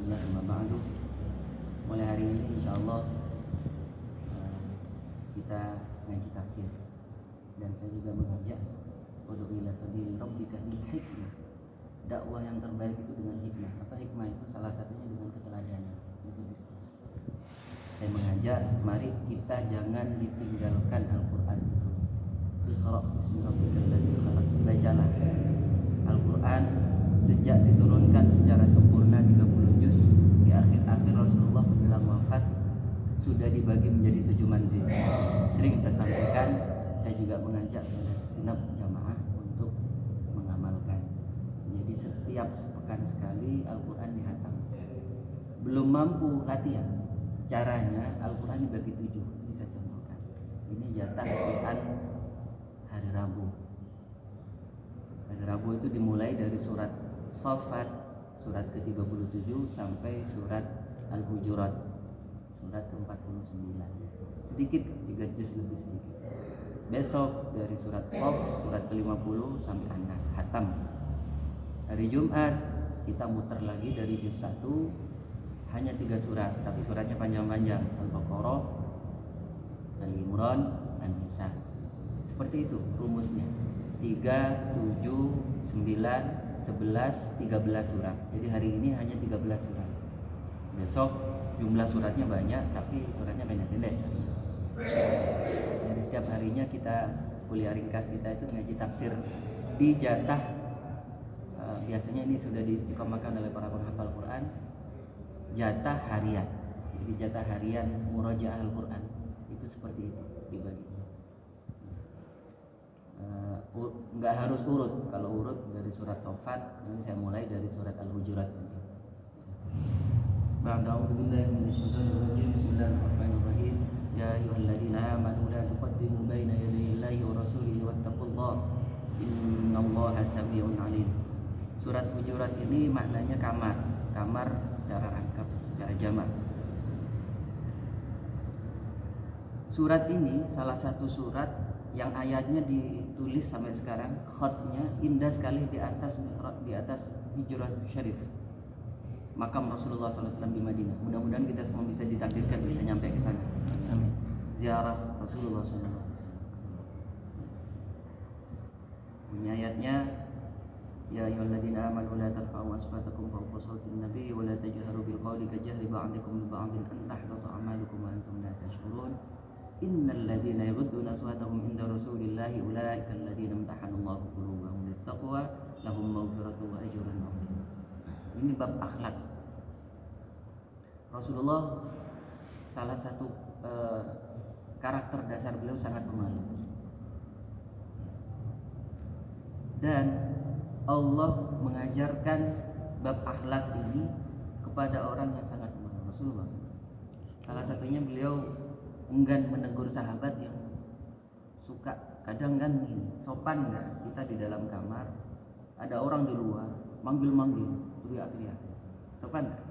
Alhamdulillah, amma ba'du. Mulai hari ini insyaallah kita ngaji tafsir, dan saya juga mengajak ud'u ila sabili rabbika bil hikmah. Dakwah yang terbaik itu dengan hikmah. Apa hikmah itu? Salah satunya dengan keteladanan, integritas. Saya mengajak, mari kita jangan ditinggalkan Al-Qur'an itu. Iqra bismi rabbikal ladzi khalaq. Bacalah Al-Qur'an sejak diturunkan secara sempurna 30 juz di akhir-akhir Rasulullah menjelang wafat sudah dibagi menjadi 7 manzil. Sering saya sampaikan, saya juga mengajak kepada segenap jamaah untuk mengamalkan. Jadi setiap sepekan sekali Al-Qur'an dihatamkan. Belum mampu latihan, caranya Al-Qur'an dibagi 7. Ini saya contohkan. Ini jatah Quran hari Rabu. Hari Rabu itu dimulai dari surat Shaffat, surat ke-37 sampai surat Al-Hujurat, surat ke-49. Sedikit, 3 juz lebih sedikit. Besok dari surat Qaf, surat ke-50 sampai An-Nas, khatam. Hari Jumat kita muter lagi dari juz 1, hanya 3 surat, tapi suratnya panjang-panjang. Al-Baqarah, Al-Imran, An-Nisa. Seperti itu rumusnya. 3, 7, 9, 11, 13 surat. Jadi hari ini hanya 13 surat. Besok jumlah suratnya banyak, tapi suratnya pendek-pendek. Jadi setiap harinya kita, kuliah ringkas kita itu ngaji tafsir di jatah biasanya ini sudah diistiqomahkan oleh para penghafal Quran, jatah harian. Jadi jatah harian murajaah Al-Quran itu seperti itu dibagi. Nggak harus urut. Kalau urut dari surat Shaffat, ini saya mulai dari surat Al-Hujurat saja. A'udzu billahi minasyaitonir rajim. Bismillahirrahmanirrahim. Ya ayyuhalladzina amanu la tuqaddimu baina yadayillahi wa rasulihi wattaqullaha innallaha samii'un 'aliim. Surat Hujurat ini maknanya kamar. Kamar secara angkap, secara jamak. Surat ini salah satu surat yang ayatnya ditulis sampai sekarang, khatnya indah sekali di atas Hujurat Syarif, makam Rasulullah SAW di Madinah. Mudah-mudahan kita semua bisa ditakdirkan bisa nyampe ke sana. Amin. Ziarah Rasulullah SAW. Bunyi ayatnya, ya ayyuhalladzina amanu la tarfa'u aswatakum fawqa sawtin nabiy wa la tajharu bil qawli kajahri ba'dikum li ba'din an tahbata a'malukum wa antum la tash'urun. Innal ladzina yaghudduna aswatahum inda rasulillahi ulaika alladzina imtahanallahu qulubahum littaqwa lahum maghfiratun wa ajrun 'azim. Ini bab akhlak. Rasulullah salah satu karakter dasar beliau sangat pemalu. Dan Allah mengajarkan bab akhlak ini kepada orang yang sangat pemalu, Rasulullah SAW. Salah satunya beliau enggan menegur sahabat yang suka kadang kan ini sopan enggak kita di dalam kamar ada orang di luar manggil-manggil teriak-teriak, sopan enggak?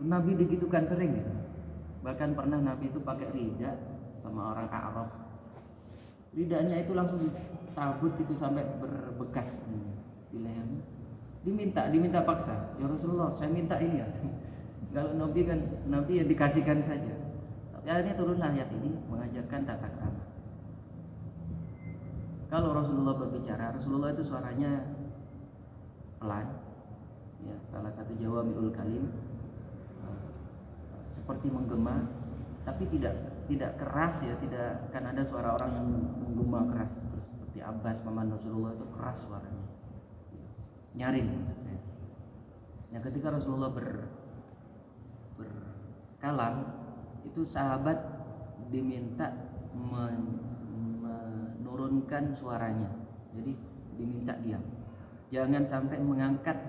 Nabi digitukan sering gitu. Bahkan pernah Nabi itu pakai rida sama orang Arab, ridanya itu langsung tabut gitu sampai berbekas di lehernya. Diminta paksa, ya Rasulullah saya minta ini ya. Kalau Nabi ya dikasihkan saja. Akhirnya turunlah ayat ini mengajarkan tata krama. Kalau Rasulullah berbicara, Rasulullah itu suaranya pelan, ya, salah satu jawami'ul kalim, seperti menggema, tapi tidak keras ya, tidak kan ada suara orang yang menggema keras seperti Abbas paman Rasulullah itu keras suaranya, nyaring maksud saya. Nah, ketika Rasulullah berkalam itu sahabat diminta menurunkan suaranya. Jadi diminta diam. Jangan sampai mengangkat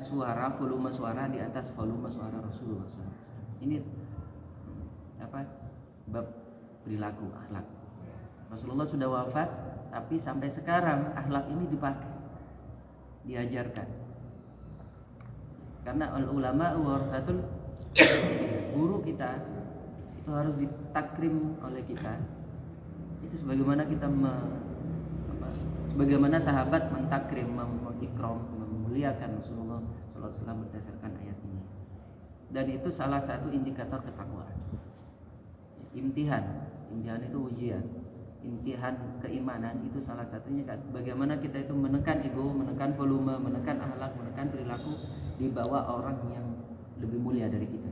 volume suara di atas volume suara Rasulullah SAW. Ini bab perilaku akhlak. Rasulullah sudah wafat, tapi sampai sekarang akhlak ini dipakai, diajarkan. Karena ulama warasatul, guru kita itu harus ditakrim oleh kita. Itu sebagaimana kita sebagaimana sahabat mentakrim, mengikram, memuliakan Rasulullah SAW berdasarkan ayat ini. dan itu salah satu indikator ketakwaan. Imtihan itu ujian. Imtihan keimanan itu salah satunya kan bagaimana kita itu menekan ego, menekan volume, menekan akhlak, menekan perilaku di bawah orang yang lebih mulia dari kita.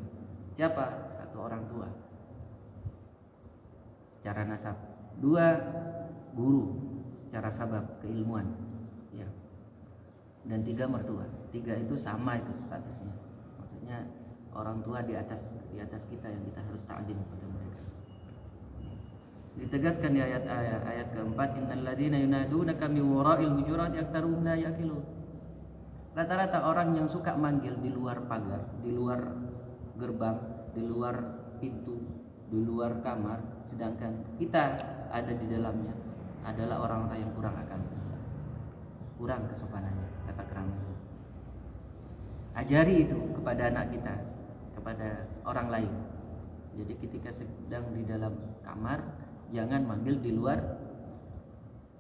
Siapa? Satu, orang tua secara nasab. Dua, guru secara sabab keilmuan, ya. Dan tiga, mertua. Tiga itu sama itu statusnya. Maksudnya orang tua di atas kita yang kita harus ta'zim kepada mereka. Ditegaskan di ayat keempat, innal ladzina yunadunaka min wara'il hujurati aktsaruhum la yaqilun. Rata-rata orang yang suka manggil di luar pagar, di luar gerbang, di luar pintu, di luar kamar, sedangkan kita ada di dalamnya, adalah orang-orang yang kurang akal, kurang kesopanannya, tata keramanya. Ajari itu kepada anak kita, kepada orang lain. Jadi ketika sedang di dalam kamar, jangan manggil di luar.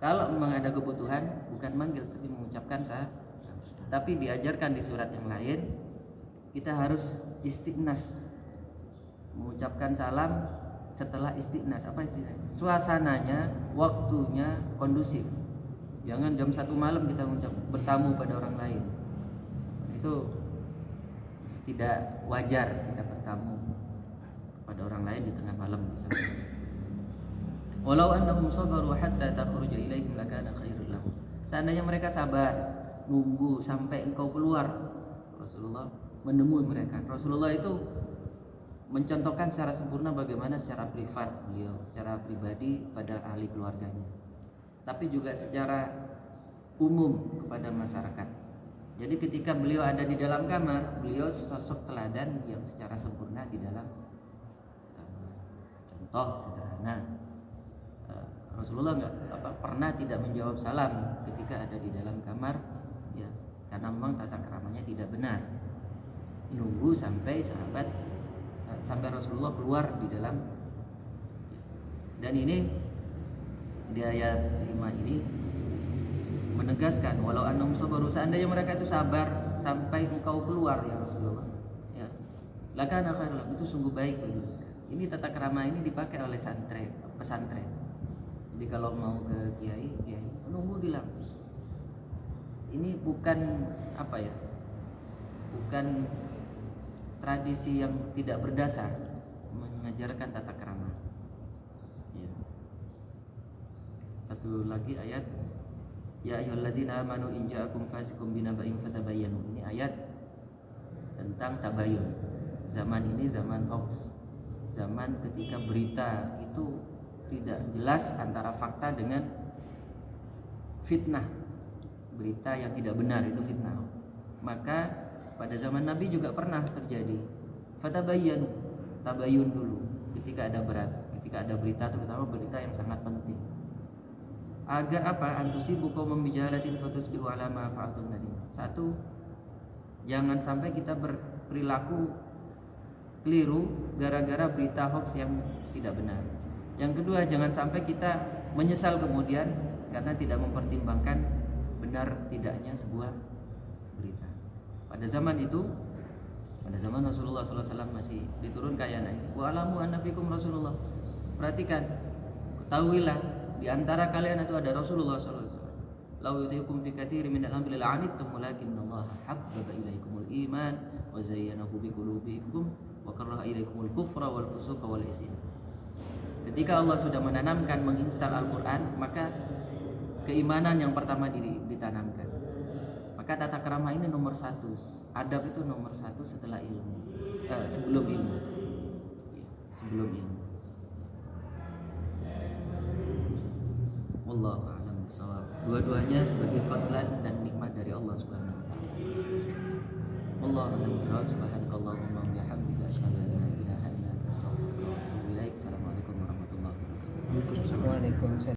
Kalau memang ada kebutuhan, bukan manggil tapi mengucapkan tapi diajarkan di surat yang lain, kita harus istighnas, mengucapkan salam setelah istighnas. Apa istighnas? Suasananya, waktunya kondusif. Jangan jam 1 malam kita bertamu pada orang lain. Itu tidak wajar kita bertamu pada orang lain di tengah malam misalnya. Walau annahum sabaru hatta takhruja ilaihim lakana khairul lahum. Seandainya mereka sabar nunggu sampai engkau keluar, Rasulullah menemui mereka. Rasulullah itu mencontohkan secara sempurna bagaimana secara privat beliau, secara pribadi pada ahli keluarganya, tapi juga secara umum kepada masyarakat. Jadi ketika beliau ada di dalam kamar, beliau sosok teladan yang secara sempurna di dalam kamar. Contoh sederhana, Rasulullah pernah tidak menjawab salam ketika ada di dalam kamar, ya, karena memang tata keramanya tidak benar. Nunggu sampai Rasulullah keluar di dalam. Dan ini di ayat 5 ini menegaskan, walau annahum sabaru, seandainya mereka itu sabar sampai engkau keluar ya Rasulullah, ya, lakana khairul lahum, itu sungguh baik bagi mereka. Ini tata krama ini dipakai oleh pesantren. Jadi kalau mau ke kiai menunggu bilang. Ini bukan bukan tradisi yang tidak berdasar, mengajarkan tata krama. Ya. Satu lagi ayat, ya ayyuhalladzina amanu in ja'akum fasiqun binaba'in fatabayyanu. Ini ayat tentang tabayyun. Zaman ini zaman hoax. Zaman ketika berita itu tidak jelas antara fakta dengan fitnah. Berita yang tidak benar itu fitnah. Maka pada zaman Nabi juga pernah terjadi. Fatabayyanu, tabayyun dulu ketika ada berita, terutama berita yang sangat penting. Agar apa? Antusibu qauman bijahalatin fatusbihu ala ma fa'altum nadim. Satu, jangan sampai kita berperilaku keliru gara-gara berita hoax yang tidak benar. Yang kedua, jangan sampai kita menyesal kemudian karena tidak mempertimbangkan benar tidaknya sebuah berita. Pada zaman itu, pada zaman Rasulullah SAW masih diturunkan ayat ini. Wa alamu anna fikum Rasulullah. Perhatikan, ketahuilah di antara kalian itu ada Rasulullah SAW. Lau yutiikum fi katsirin min al-amri la'anittum walakinnallaha habbaba ilaikumul iman wa zayyanahu bi qulubikum wa karaha ilaikumul kufra wal fusuqa wal isyan. Ketika Allah sudah menanamkan, menginstal Al-Quran, maka keimanan yang pertama ditanamkan. Maka tata krama ini nomor 1. Adab itu nomor 1 setelah ilmu, sebelum ilmu. Sebelum ilmu. Wallahu a'lam bishawab. Dua-duanya sebagai fadlan dan nikmat dari Allah Subhanahu wa taala. Wallahu a'lam bishawab. Subhanakallahumma wa bihamdika asyhadu an la ilaha illa anta astaghfiruka wa atubu ilaik. Assalamualaikum warahmatullahi wabarakatuh. Waalaikumsalam.